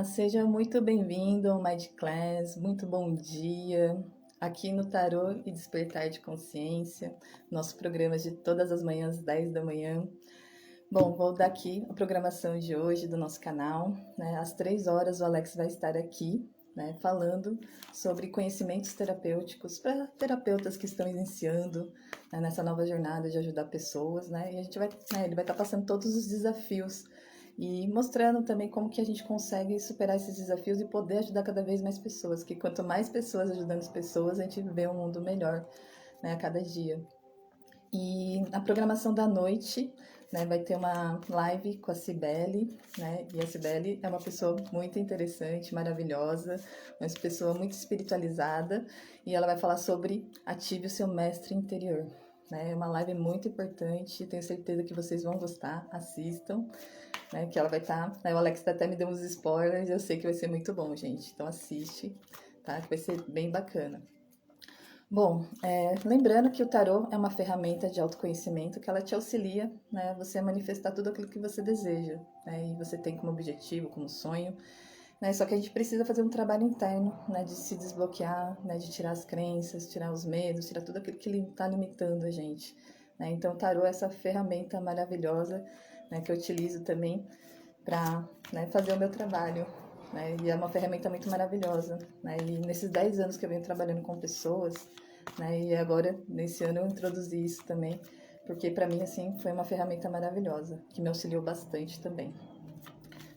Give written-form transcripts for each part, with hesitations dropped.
Seja muito bem-vindo ao Mind Class, muito bom dia. Aqui no Tarô e Despertar de Consciência, nosso programa de todas as manhãs, 10 da manhã. Bom, vou dar aqui a programação de hoje do nosso canal, né? Às 3 horas o Alex vai estar aqui, né, falando sobre conhecimentos terapêuticos para terapeutas que estão iniciando, né, nessa nova jornada de ajudar pessoas, né? E a gente vai, né, ele vai estar passando todos os desafios e mostrando também como que a gente consegue superar esses desafios e poder ajudar cada vez mais pessoas, que quanto mais pessoas ajudando as pessoas, a gente vê um mundo melhor, né, a cada dia. E a programação da noite, né, vai ter uma live com a Cibele, né? E a Cibele é uma pessoa muito interessante, maravilhosa, uma pessoa muito espiritualizada, e ela vai falar sobre ative o seu mestre interior. Né? É uma live muito importante, tenho certeza que vocês vão gostar, assistam, né? Que ela vai estar. Né, o Alex até me deu uns spoilers, eu sei que vai ser muito bom, gente. Então assiste, tá? Que vai ser bem bacana. Bom, lembrando que o tarô é uma ferramenta de autoconhecimento que ela te auxilia, né, você a manifestar tudo aquilo que você deseja, né, e você tem como objetivo, como sonho, né, só que a gente precisa fazer um trabalho interno, né, de se desbloquear, né, de tirar as crenças, tirar os medos, tirar tudo aquilo que está limitando a gente, né, então o tarô é essa ferramenta maravilhosa, né, que eu utilizo também para, né, fazer o meu trabalho, né, e é uma ferramenta muito maravilhosa, né, e nesses 10 anos que eu venho trabalhando com pessoas, né, e agora nesse ano eu introduzi isso também, porque para mim assim foi uma ferramenta maravilhosa, que me auxiliou bastante também.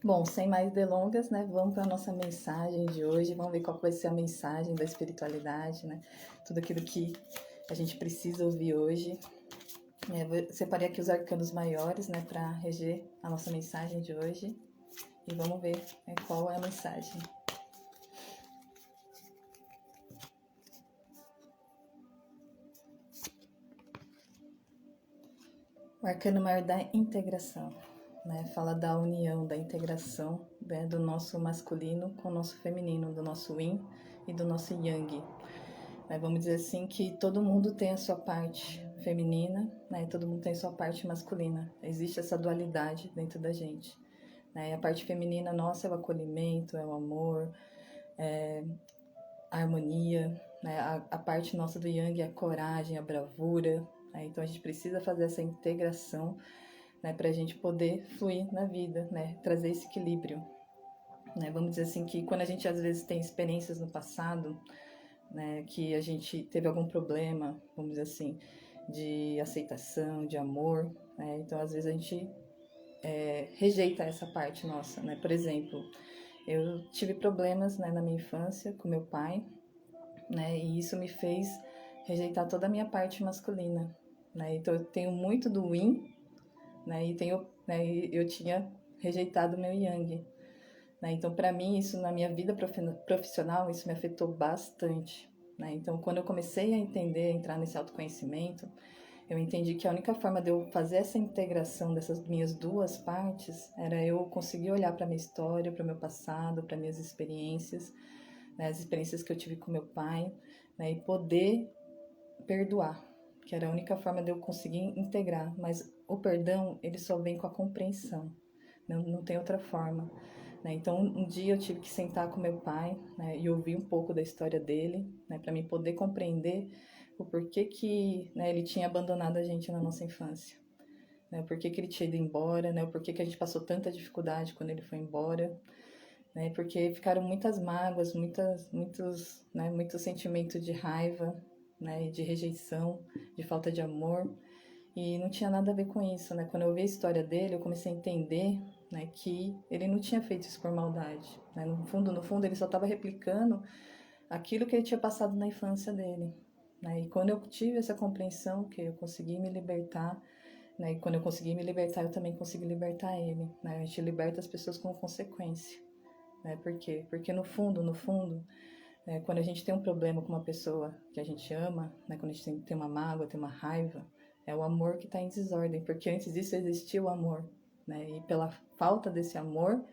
Bom, sem mais delongas, né, vamos para a nossa mensagem de hoje, vamos ver qual vai ser a mensagem da espiritualidade, né, tudo aquilo que a gente precisa ouvir hoje. Eu separei aqui os arcanos maiores, né, para reger a nossa mensagem de hoje. E vamos ver, né, qual é a mensagem. O arcano maior da integração, né? Fala da união, da integração, né, do nosso masculino com o nosso feminino, do nosso yin e do nosso yang. Né? Vamos dizer assim que todo mundo tem a sua parte feminina, né? E todo mundo tem a sua parte masculina. Existe essa dualidade dentro da gente. Né? E a parte feminina nossa é o acolhimento, é o amor, é a harmonia, né? A parte nossa do Yang é a coragem, a bravura. Né? Então a gente precisa fazer essa integração, né, para a gente poder fluir na vida, né? Trazer esse equilíbrio. Né? Vamos dizer assim que quando a gente às vezes tem experiências no passado, né, que a gente teve algum problema, vamos dizer assim, de aceitação, de amor, né? Então às vezes a gente rejeita essa parte nossa, né? Por exemplo, eu tive problemas, né, na minha infância com meu pai, né? E isso me fez rejeitar toda a minha parte masculina, né? Então eu tenho muito do yin, né? E tenho, né? Eu tinha rejeitado o meu yang, né? Então para mim isso na minha vida profissional isso me afetou bastante, né? Então quando eu comecei a entender, a entrar nesse autoconhecimento, eu entendi que a única forma de eu fazer essa integração dessas minhas duas partes era eu conseguir olhar para minha história, para o meu passado, para minhas experiências, né, as experiências que eu tive com meu pai, né, e poder perdoar, que era a única forma de eu conseguir integrar. Mas o perdão, ele só vem com a compreensão, não tem outra forma. Né? Então, um dia eu tive que sentar com meu pai, né, e ouvir um pouco da história dele, né, para mim poder compreender o porquê que, né, ele tinha abandonado a gente na nossa infância. Né, o porquê que ele tinha ido embora, né, o porquê que a gente passou tanta dificuldade quando ele foi embora, né? Porque ficaram muitas mágoas, muito sentimento de raiva, né? De rejeição, de falta de amor. E não tinha nada a ver com isso, né? Quando eu vi a história dele, eu comecei a entender, né, que ele não tinha feito isso por maldade, né? No fundo, ele só estava replicando aquilo que ele tinha passado na infância dele, né? E quando eu tive essa compreensão, que eu consegui me libertar, né? E quando eu consegui me libertar, eu também consegui libertar ele, né? A gente liberta as pessoas com consequência. Né? Por quê? Porque no fundo, quando a gente tem um problema com uma pessoa que a gente ama, né? Quando a gente tem uma mágoa, tem uma raiva, é o amor que está em desordem, porque antes disso existia o amor, né? E pela falta desse amor,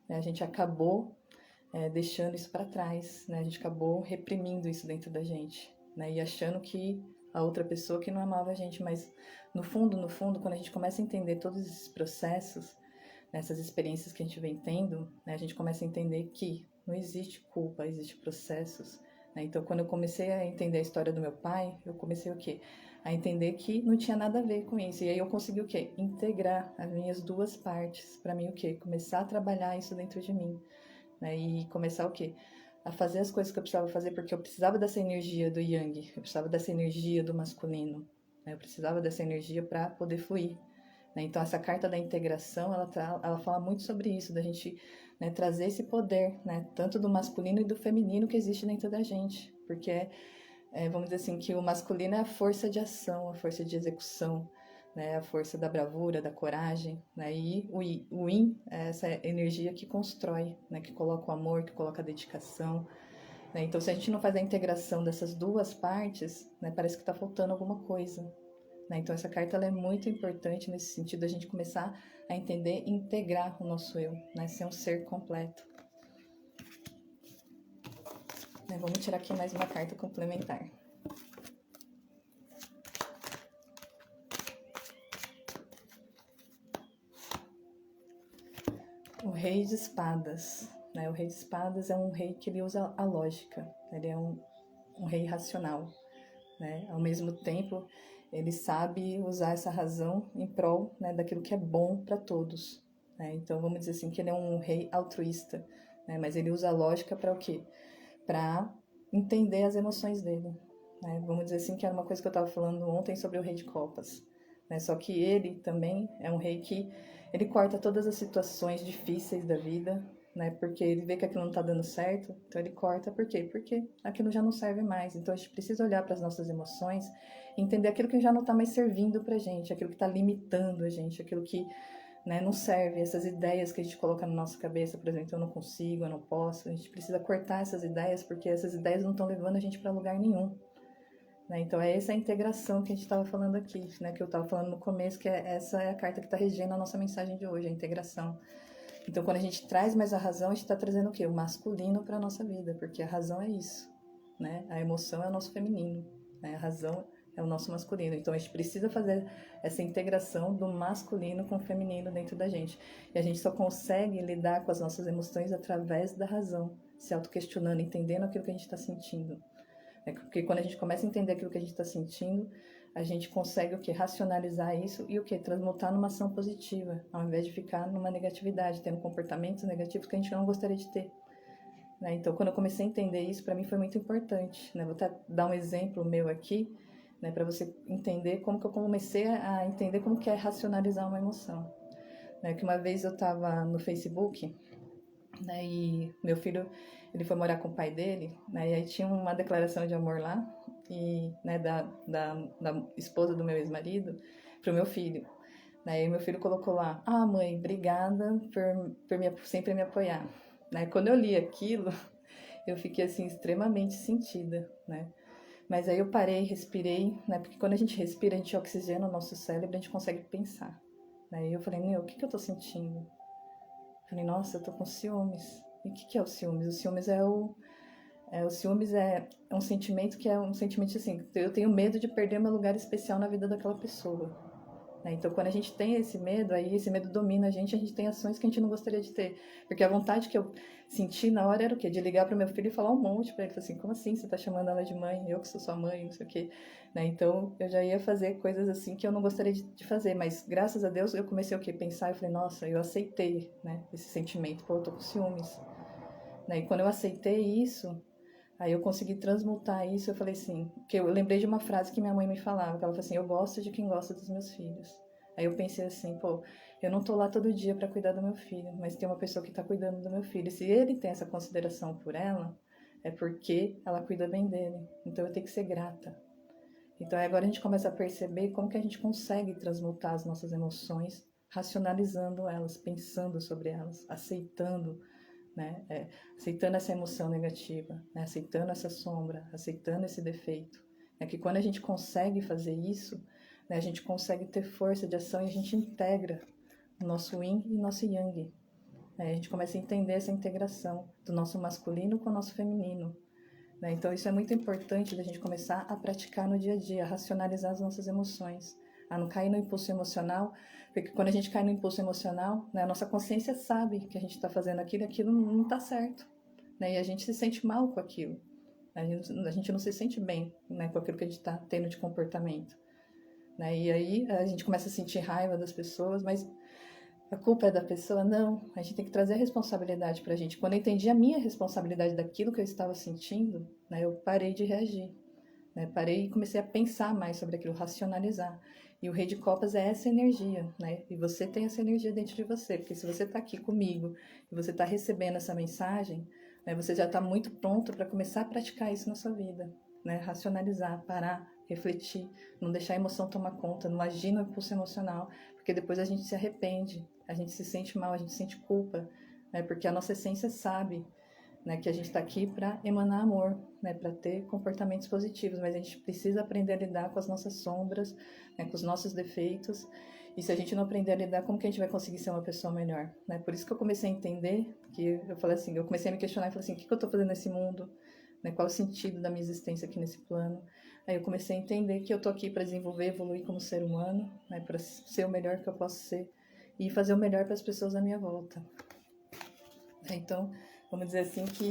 né, a gente acabou deixando isso para trás, né? A gente acabou reprimindo isso dentro da gente, né? E achando que a outra pessoa que não amava a gente, mas no fundo, quando a gente começa a entender todos esses processos, nessas experiências que a gente vem tendo, né, a gente começa a entender que não existe culpa, existe processos, né? Então, quando eu comecei a entender a história do meu pai, eu comecei o quê? A entender que não tinha nada a ver com isso. E aí eu consegui o quê? Integrar as minhas duas partes. Para mim, o quê? Começar a trabalhar isso dentro de mim, né? E começar o quê? A fazer as coisas que eu precisava fazer, porque eu precisava dessa energia do Yang, eu precisava dessa energia do masculino, né? Eu precisava dessa energia para poder fluir. Né? Então, essa carta da integração, ela fala muito sobre isso, da gente, né, trazer esse poder, né, tanto do masculino e do feminino que existe dentro da gente. Porque, vamos dizer assim, que o masculino é a força de ação, a força de execução, né, a força da bravura, da coragem. Né, e o Yin é essa energia que constrói, né, que coloca o amor, que coloca a dedicação. Né? Então, se a gente não faz a integração dessas duas partes, né, parece que está faltando alguma coisa. Né? Então, essa carta ela é muito importante nesse sentido, a gente começar a entender e integrar o nosso eu, né? Ser um ser completo. Né? Vamos tirar aqui mais uma carta complementar. O Rei de Espadas. Né? O Rei de Espadas é um rei que ele usa a lógica, ele é um rei racional. Né? Ao mesmo tempo, ele sabe usar essa razão em prol, né, daquilo que é bom para todos. Né? Então, vamos dizer assim, que ele é um rei altruísta, né? Mas ele usa a lógica para o quê? Para entender as emoções dele. Né? Vamos dizer assim, que era uma coisa que eu estava falando ontem sobre o Rei de Copas. Né? Só que ele também é um rei que ele corta todas as situações difíceis da vida, né? Porque ele vê que aquilo não está dando certo, então ele corta. Por quê? Porque aquilo já não serve mais. Então a gente precisa olhar para as nossas emoções e entender aquilo que já não está mais servindo para a gente, aquilo que está limitando a gente, aquilo que, né, não serve, essas ideias que a gente coloca na nossa cabeça, por exemplo, eu não consigo, eu não posso. A gente precisa cortar essas ideias, porque essas ideias não estão levando a gente para lugar nenhum. Né? Então é essa integração que a gente estava falando aqui, né? Que eu estava falando no começo, que essa é a carta que está regendo a nossa mensagem de hoje, a integração. Então, quando a gente traz mais a razão, a gente está trazendo o quê? O masculino para a nossa vida, porque a razão é isso, né? A emoção é o nosso feminino, né? A razão é o nosso masculino. Então, a gente precisa fazer essa integração do masculino com o feminino dentro da gente. E a gente só consegue lidar com as nossas emoções através da razão, se autoquestionando, entendendo aquilo que a gente está sentindo. Porque quando a gente começa a entender aquilo que a gente está sentindo, a gente consegue o que? Racionalizar isso e o que? Transmutar numa ação positiva, ao invés de ficar numa negatividade, tendo comportamentos negativos que a gente não gostaria de ter. Né? Então, quando eu comecei a entender isso, para mim foi muito importante. Né? Vou até dar um exemplo meu aqui, né, para você entender como que eu comecei a entender como que é racionalizar uma emoção. Né? Que uma vez eu estava no Facebook, né, e meu filho ele foi morar com o pai dele, né, e aí tinha uma declaração de amor lá, e, né, da esposa do meu ex-marido pro meu filho. Né, e meu filho colocou lá: ah, mãe, obrigada por sempre me apoiar. Né, quando eu li aquilo, eu fiquei assim extremamente sentida, né? Mas aí eu parei, respirei, né? Porque quando a gente respira, a gente oxigena o nosso cérebro, a gente consegue pensar. Né? E eu falei: meu, o que eu tô sentindo? Eu falei: nossa, eu tô com ciúmes. E o que é o ciúmes? O ciúmes o ciúmes é um sentimento que é um sentimento assim, eu tenho medo de perder meu lugar especial na vida daquela pessoa. Né? Então, quando a gente tem esse medo, aí esse medo domina a gente tem ações que a gente não gostaria de ter. Porque a vontade que eu senti na hora era o quê? De ligar pro meu filho e falar um monte pra ele. Assim, como assim você tá chamando ela de mãe? Eu que sou sua mãe, não sei o quê. Né? Então, eu já ia fazer coisas assim que eu não gostaria de fazer. Mas, graças a Deus, eu comecei o quê? Pensar e falei: nossa, eu aceitei, né, esse sentimento. Pô, eu tô com ciúmes. Né? E quando eu aceitei isso, aí eu consegui transmutar isso. Eu falei assim, que eu lembrei de uma frase que minha mãe me falava, que ela falou assim: eu gosto de quem gosta dos meus filhos. Aí eu pensei assim: pô, eu não tô lá todo dia para cuidar do meu filho, mas tem uma pessoa que tá cuidando do meu filho. E se ele tem essa consideração por ela, é porque ela cuida bem dele. Então eu tenho que ser grata. Então aí agora a gente começa a perceber como que a gente consegue transmutar as nossas emoções, racionalizando elas, pensando sobre elas, aceitando, né? Aceitando essa emoção negativa, né? Aceitando essa sombra, aceitando esse defeito. É que quando a gente consegue fazer isso, né, a gente consegue ter força de ação e a gente integra o nosso yin e o nosso yang. Né? A gente começa a entender essa integração do nosso masculino com o nosso feminino. Né? Então isso é muito importante da gente começar a praticar no dia a dia, a racionalizar as nossas emoções, a não cair no impulso emocional, porque quando a gente cai no impulso emocional, né, a nossa consciência sabe que a gente está fazendo aquilo e aquilo não está certo, né, e a gente se sente mal com aquilo. A gente não se sente bem, né, com aquilo que a gente está tendo de comportamento. Né? E aí a gente começa a sentir raiva das pessoas, mas a culpa é da pessoa? Não. A gente tem que trazer a responsabilidade pra gente. Quando eu entendi a minha responsabilidade daquilo que eu estava sentindo, né, eu parei de reagir. Né? Parei e comecei a pensar mais sobre aquilo, racionalizar. E o Rei de Copas é essa energia, né? E você tem essa energia dentro de você, porque se você está aqui comigo e você está recebendo essa mensagem, né, você já está muito pronto para começar a praticar isso na sua vida, né? Racionalizar, parar, refletir, não deixar a emoção tomar conta, não agir no impulso emocional, porque depois a gente se arrepende, a gente se sente mal, a gente sente culpa, né? Porque a nossa essência sabe, né, que a gente está aqui para emanar amor, né, para ter comportamentos positivos, mas a gente precisa aprender a lidar com as nossas sombras, né, com os nossos defeitos. E se a gente não aprender a lidar, como que a gente vai conseguir ser uma pessoa melhor? Né? Por isso que eu comecei a entender, que eu falei assim, eu comecei a me questionar e falei assim, o que eu estou fazendo nesse mundo? Né, qual o sentido da minha existência aqui nesse plano? Aí eu comecei a entender que eu estou aqui para desenvolver, evoluir como ser humano, né, para ser o melhor que eu posso ser e fazer o melhor para as pessoas à minha volta. Então, vamos dizer assim que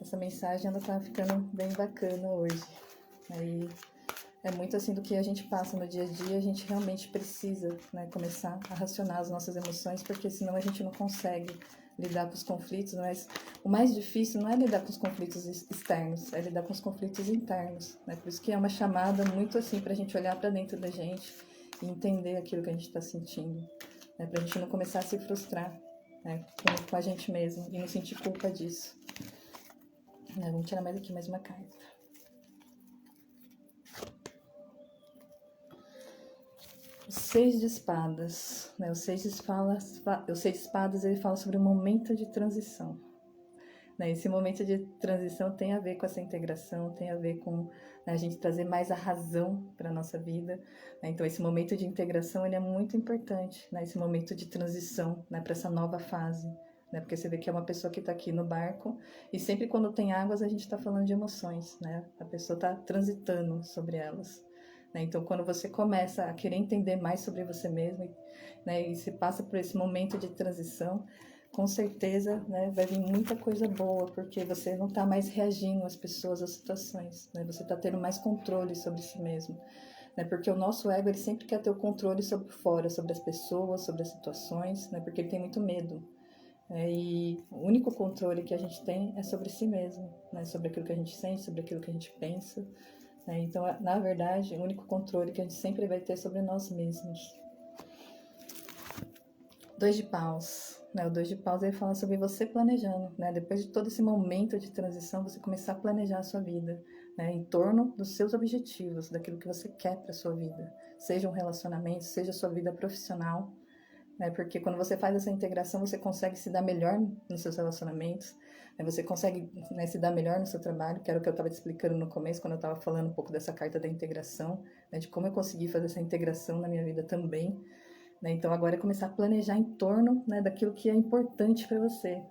essa mensagem ela tá ficando bem bacana hoje. Aí é muito assim do que a gente passa no dia a dia, a gente realmente precisa, né, começar a racionar as nossas emoções, porque senão a gente não consegue lidar com os conflitos, mas o mais difícil não é lidar com os conflitos externos, é lidar com os conflitos internos, né? Por isso que é uma chamada muito assim para a gente olhar para dentro da gente e entender aquilo que a gente está sentindo, né? Para a gente não começar a se frustrar, né, com a gente mesmo e não sentir culpa disso. Vamos tirar mais uma carta. O 6 de espadas, né? O 6 de espadas ele fala sobre o momento de transição. Né? Esse momento de transição tem a ver com essa integração, tem a ver com, né, a gente trazer mais a razão para a nossa vida. Né? Então esse momento de integração ele é muito importante, né? Esse momento de transição, né, para essa nova fase. Né? Porque você vê que é uma pessoa que está aqui no barco e sempre quando tem águas a gente está falando de emoções, né? A pessoa está transitando sobre elas. Né? Então, quando você começa a querer entender mais sobre você mesmo, né, e se passa por esse momento de transição, com certeza, né, vai vir muita coisa boa, porque você não está mais reagindo às pessoas, às situações, né? Você está tendo mais controle sobre si mesmo. Né? Porque o nosso ego ele sempre quer ter o controle sobre fora, sobre as pessoas, sobre as situações, né? Porque ele tem muito medo. E o único controle que a gente tem é sobre si mesmo, né? Sobre aquilo que a gente sente, sobre aquilo que a gente pensa. Então, na verdade, o único controle que a gente sempre vai ter é sobre nós mesmos. 2 de paus. O 2 de paus ele fala sobre você planejando. Depois de todo esse momento de transição, você começar a planejar a sua vida, em torno dos seus objetivos, daquilo que você quer para a sua vida. Seja um relacionamento, seja a sua vida profissional. Porque quando você faz essa integração, você consegue se dar melhor nos seus relacionamentos, você consegue, se dar melhor no seu trabalho, que era o que eu estava te explicando no começo, quando eu estava falando um pouco dessa carta da integração, de como eu consegui fazer essa integração na minha vida também. Então agora é começar a planejar em torno, daquilo que é importante para você,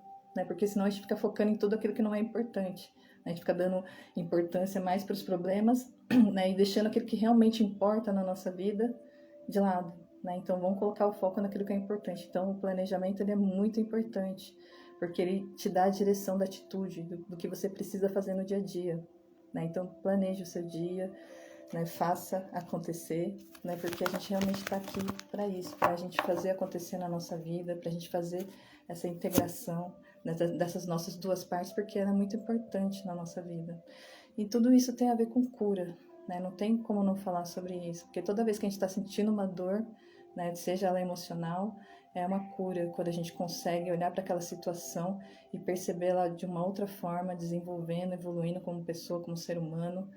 porque senão a gente fica focando em tudo aquilo que não é importante. A gente fica dando importância mais para os problemas, e deixando aquilo que realmente importa na nossa vida de lado. Então vamos colocar o foco naquilo que é importante. Então o planejamento ele é muito importante, porque ele te dá a direção da atitude, do que você precisa fazer no dia a dia. Então planeje o seu dia, faça acontecer, porque a gente realmente está aqui para isso, para a gente fazer acontecer na nossa vida, para a gente fazer essa integração dessas nossas duas partes, porque ela é muito importante na nossa vida. E tudo isso tem a ver com cura, não tem como não falar sobre isso, porque toda vez que a gente está sentindo uma dor, seja ela emocional, é uma cura quando a gente consegue olhar para aquela situação e percebê-la de uma outra forma, desenvolvendo, evoluindo como pessoa, como ser humano,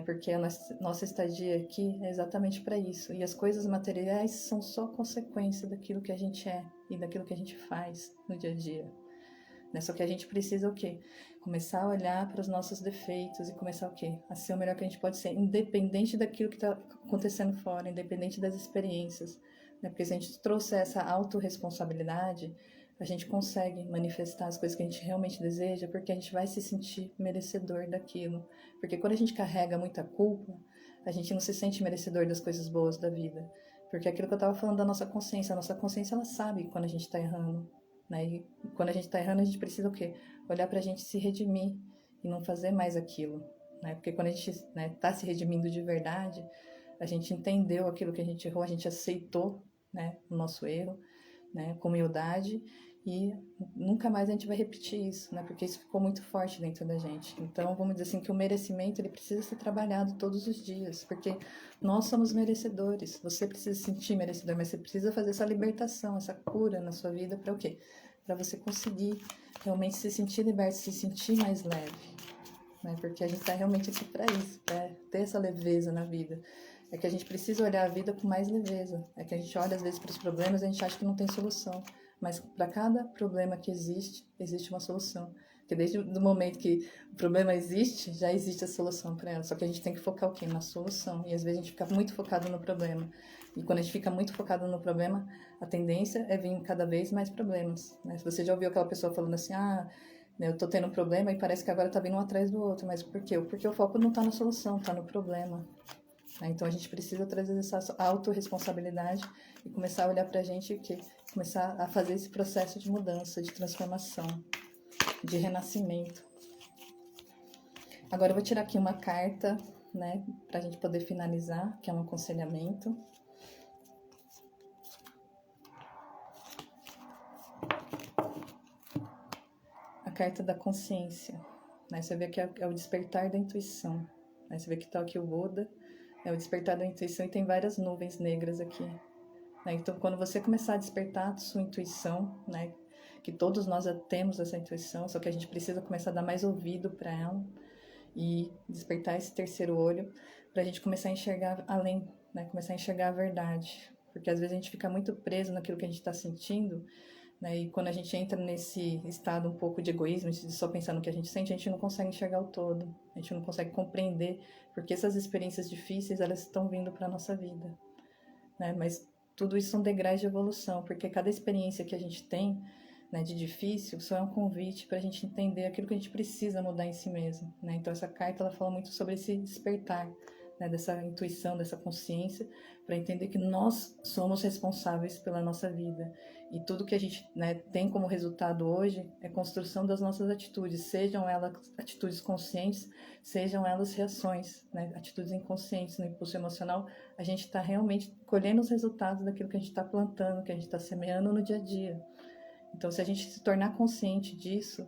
porque a nossa estadia aqui é exatamente para isso. E as coisas materiais são só consequência daquilo que a gente é e daquilo que a gente faz no dia a dia. Só que a gente precisa o quê? Começar a olhar para os nossos defeitos e começar o quê? A ser o melhor que a gente pode ser, independente daquilo que está acontecendo fora, independente das experiências. Porque se a gente trouxer essa autorresponsabilidade, a gente consegue manifestar as coisas que a gente realmente deseja, porque a gente vai se sentir merecedor daquilo. Porque quando a gente carrega muita culpa, a gente não se sente merecedor das coisas boas da vida. Porque é aquilo que eu estava falando da nossa consciência, a nossa consciência ela sabe quando a gente está errando, né? E quando a gente está errando, a gente precisa o quê? Olhar para a gente se redimir e não fazer mais aquilo, né? Porque quando a gente está se redimindo de verdade, a gente entendeu aquilo que a gente errou, a gente aceitou, né, o nosso erro, né, com humildade, e nunca mais a gente vai repetir isso, né, porque isso ficou muito forte dentro da gente. Então, vamos dizer assim, que o merecimento, ele precisa ser trabalhado todos os dias, porque nós somos merecedores. Você precisa se sentir merecedor, mas você precisa fazer essa libertação, essa cura na sua vida, para o quê? Para você conseguir realmente se sentir liberto, se sentir mais leve, né, porque a gente está realmente aqui para isso, para ter essa leveza na vida. É que a gente precisa olhar a vida com mais leveza. É que a gente olha, às vezes, para os problemas e a gente acha que não tem solução. Mas para cada problema que existe, existe uma solução. Porque desde o momento que o problema existe, já existe a solução para ela. Só que a gente tem que focar o quê? Na solução. E às vezes a gente fica muito focado no problema. E quando a gente fica muito focado no problema, a tendência é vir cada vez mais problemas, né? Se você já ouviu aquela pessoa falando assim, eu tô tendo um problema e parece que agora tá vindo um atrás do outro. Mas por quê? Porque o foco não tá na solução, tá no problema. Então a gente precisa trazer essa autorresponsabilidade e começar a olhar para a gente e começar a fazer esse processo de mudança, de transformação, de renascimento. Agora eu vou tirar aqui uma carta, né, para a gente poder finalizar, que é um aconselhamento. A carta da consciência, né? Você vê que é o despertar da intuição, né? Você vê que está aqui o Buda. É o despertar da intuição e tem várias nuvens negras aqui. Né? Então, quando você começar a despertar a sua intuição, né? Que todos nós já temos essa intuição, só que a gente precisa começar a dar mais ouvido para ela e despertar esse terceiro olho para a gente começar a enxergar além, né? Começar a enxergar a verdade. Porque às vezes a gente fica muito preso naquilo que a gente está sentindo, né? E quando a gente entra nesse estado um pouco de egoísmo, de só pensar no que a gente não consegue enxergar o todo, a gente não consegue compreender porque essas experiências difíceis, elas estão vindo para a nossa vida, né? Mas tudo isso são degraus de evolução, porque cada experiência que a gente tem, né, de difícil, só é um convite para a gente entender aquilo que a gente precisa mudar em si mesmo, né? Então essa carta, ela fala muito sobre esse despertar, né, dessa intuição, dessa consciência, para entender que nós somos responsáveis pela nossa vida. E tudo que a gente, né, tem como resultado hoje é construção das nossas atitudes, sejam elas atitudes conscientes, sejam elas reações, né, atitudes inconscientes no impulso emocional. A gente está realmente colhendo os resultados daquilo que a gente está plantando, que a gente está semeando no dia a dia. Então, se a gente se tornar consciente disso,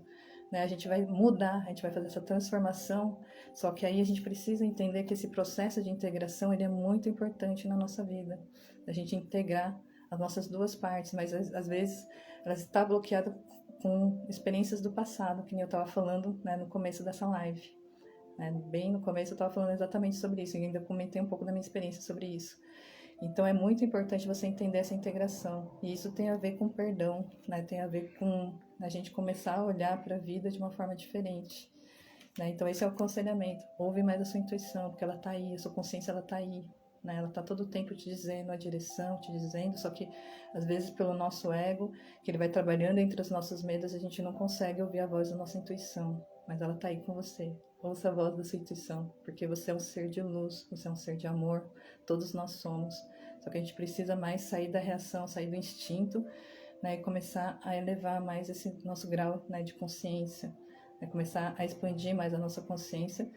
né, a gente vai mudar, a gente vai fazer essa transformação, só que aí a gente precisa entender que esse processo de integração, ele é muito importante na nossa vida. A gente integrar as nossas duas partes, mas às vezes ela está bloqueada com experiências do passado, que nem eu estava falando, né, no começo dessa live. Né? Bem no começo eu estava falando exatamente sobre isso, e ainda comentei um pouco da minha experiência sobre isso. Então é muito importante você entender essa integração. E isso tem a ver com perdão, né? Tem a ver com a gente começar a olhar para a vida de uma forma diferente. Né? Então esse é o aconselhamento. Ouve mais a sua intuição, porque ela está aí, a sua consciência ela está aí. Né? Ela está todo o tempo te dizendo a direção, te dizendo, só que às vezes pelo nosso ego, que ele vai trabalhando entre os nossos medos, a gente não consegue ouvir a voz da nossa intuição. Mas ela está aí com você. Ouça a voz da sua intuição, porque você é um ser de luz, você é um ser de amor, todos nós somos. Só que a gente precisa mais sair da reação, sair do instinto, né, e começar a elevar mais esse nosso grau, né, de consciência, né, começar a expandir mais a nossa consciência,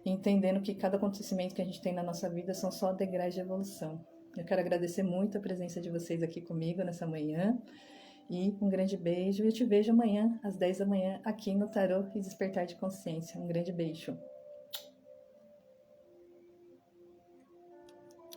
entendendo que cada acontecimento que a gente tem na nossa vida são só degraus de evolução. Eu quero agradecer muito a presença de vocês aqui comigo nessa manhã, e um grande beijo, e eu te vejo amanhã, às 10 da manhã, aqui no Tarô e Despertar de Consciência. Um grande beijo.